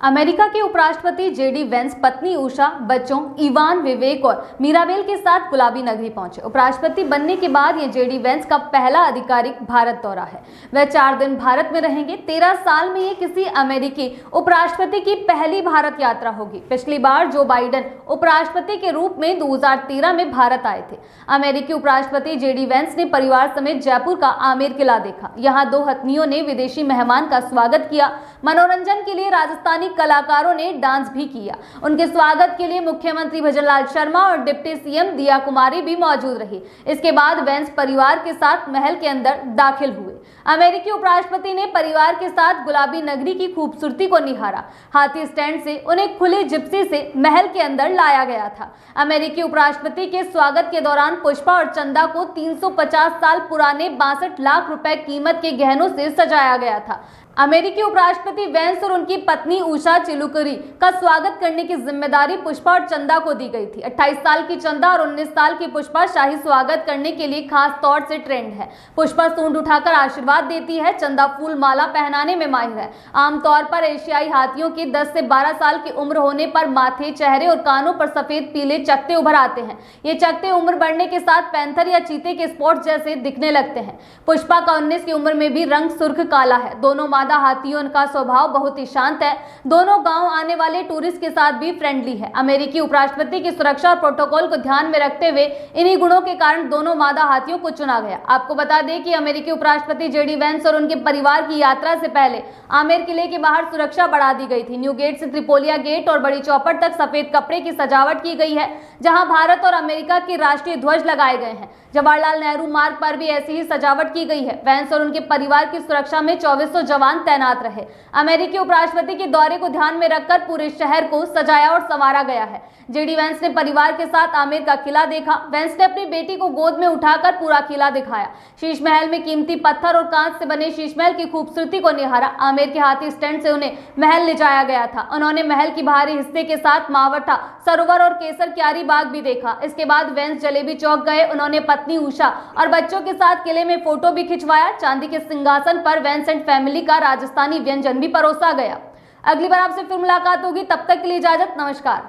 America के उपराष्ट्रपति JD Vance पत्नी उषा, बच्चों इवान, विवेक और मीराबेल के साथ गुलाबी नगरी पहुंचे। उपराष्ट्रपति बनने के बाद ये जेडी वेंस का पहला आधिकारिक भारत दौरा है। वह 4 दिन भारत में रहेंगे। 13 साल में ये किसी अमेरिकी उपराष्ट्रपति की पहली भारत यात्रा होगी। पिछली बार जो बाइडेन उपराष्ट्रपति के रूप में 2013 में भारत आए थे। अमेरिकी उपराष्ट्रपति जेडी वेंस ने परिवार समेत जयपुर का आमेर किला देखा। यहाँ 2 हथनियों ने विदेशी मेहमान का स्वागत किया। मनोरंजन के लिए राजस्थानी कलाकारों ने डांस भी किया। उनके स्वागत के लिए मुख्यमंत्री भजनलाल शर्मा और डिप्टी सीएम दिया कुमारी भी मौजूद रही। इसके बाद वेंस परिवार के साथ महल के अंदर दाखिल हुए। अमेरिकी उपराष्ट्रपति ने परिवार के साथ गुलाबी नगरी की खूबसूरती को निहारा। हाथी स्टैंड से उन्हें खुली जिप्सी से महल के अंदर लाया गया था। अमेरिकी उपराष्ट्रपति के स्वागत के दौरान पुष्पा और चंदा को 350 साल पुराने 62 लाख रुपए कीमत के गहनों से सजाया गया था। अमेरिकी उपराष्ट्रपति वेंस और उनकी पत्नी उषा चिलुकरी का स्वागत करने की जिम्मेदारी पुष्पा और चंदा को दी गई थी। 28 साल की चंदा और 19 साल की पुष्पा शाही स्वागत करने के लिए खास तौर से ट्रेंड है। पुष्पा सूंड उठाकर आशीर्वाद देती है। चंदा फूल माला पहनाने में माहिर है। आमतौर पर एशियाई हाथियों की 10 से 12 साल की उम्र होने पर माथे, चेहरे और कानों पर सफेद पीले चकत्ते उभर आते हैं। ये चकत्ते उम्र बढ़ने के साथ पैंथर या चीते के स्पॉट जैसे दिखने लगते हैं। पुष्पा का 19 की उम्र में भी रंग सुर्ख काला है। दोनों हाथियों का स्वभाव बहुत ही शांत है। दोनों गांव आने वाले टूरिस्ट के साथ भी फ्रेंडली है। अमेरिकी उपराष्ट्रपति की सुरक्षा और प्रोटोकॉल को ध्यान में रखते हुए इन्हीं गुणों के कारण दोनों मादा हाथियों को चुना गया। आपको बता दें कि अमेरिकी उपराष्ट्रपति जेडी वेंस और उनके परिवार की यात्रा से पहले आमेर किले के बाहर सुरक्षा बढ़ा दी गई थी। न्यू गेट से त्रिपोलिया गेट और बड़ी चौपट तक सफेद कपड़े की सजावट की गई है, जहां भारत और अमेरिका के राष्ट्रीय ध्वज लगाए गए हैं। जवाहरलाल नेहरू मार्ग पर भी ऐसी ही सजावट की गई है। वेंस और उनके परिवार की सुरक्षा में 2400 जवान तैनात रहे। अमेरिकी उपराष्ट्रपति के दौरे को ध्यान में रखकर पूरे शहर को सजाया और संवारा गया है। जेडी वेंस ने परिवार के साथ आमेर का किला देखा। वेंस ने अपनी बेटी को गोद में उठाकर पूरा किला दिखाया। शीश महल में कीमती पत्थर और कांच से बने शीश महल की खूबसूरती को निहारा। आमेर के हाथी स्टैंड से उन्हें महल ले जाया गया था। उन्होंने महल की बाहरी हिस्से के साथ मावठा सरोवर और केसर क्यारी बाग भी देखा। इसके बाद वेंस जलेबी चौक गए। उन्होंने पत्नी उषा और बच्चों के साथ किले में फोटो भी खिंचवाया। चांदी के सिंहासन पर वेंस एंड फैमिली का राजस्थानी व्यंजन भी परोसा गया। अगली बार आपसे फिर मुलाकात होगी, तब तक के लिए इजाजत, नमस्कार।